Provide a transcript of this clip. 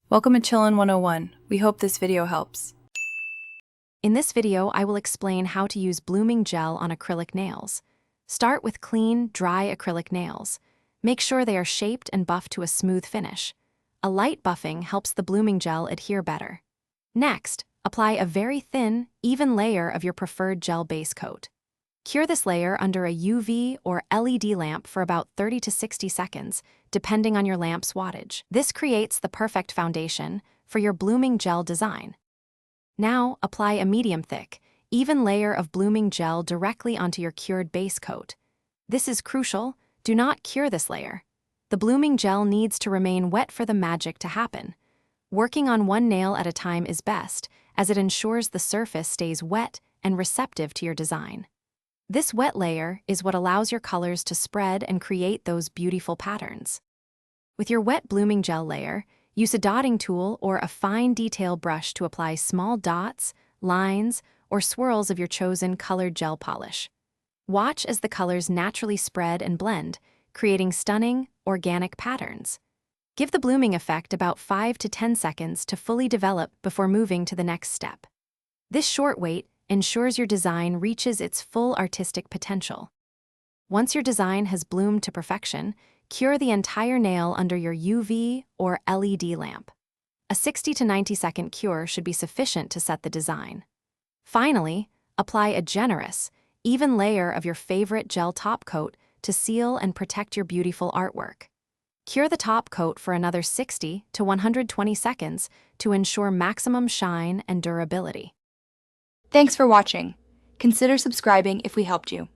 Welcome to Chillin' 101. We hope this video helps. In this video, I will explain how to use blooming gel on acrylic nails. Start with clean, dry acrylic nails. Make sure they are shaped and buffed to a smooth finish. A light buffing helps the blooming gel adhere better. Next, apply a very thin, even layer of your preferred gel base coat. Cure this layer under a UV or LED lamp for about 30 to 60 seconds, depending on your lamp's wattage. This creates the perfect foundation for your blooming gel design. Now, apply a medium-thick, even layer of blooming gel directly onto your cured base coat. This is crucial. Do not cure this layer. The blooming gel needs to remain wet for the magic to happen. Working on one nail at a time is best, as it ensures the surface stays wet and receptive to your design. This wet layer is what allows your colors to spread and create those beautiful patterns. With your wet blooming gel layer, use a dotting tool or a fine detail brush to apply small dots, lines, or swirls of your chosen colored gel polish. Watch as the colors naturally spread and blend, creating stunning, organic patterns. Give the blooming effect about 5 to 10 seconds to fully develop before moving to the next step. This short wait ensures your design reaches its full artistic potential. Once your design has bloomed to perfection, cure the entire nail under your UV or LED lamp. A 60 to 90-second cure should be sufficient to set the design. Finally, apply a generous, even layer of your favorite gel top coat to seal and protect your beautiful artwork. Cure the top coat for another 60 to 120 seconds to ensure maximum shine and durability. Thanks for watching. Consider subscribing if we helped you.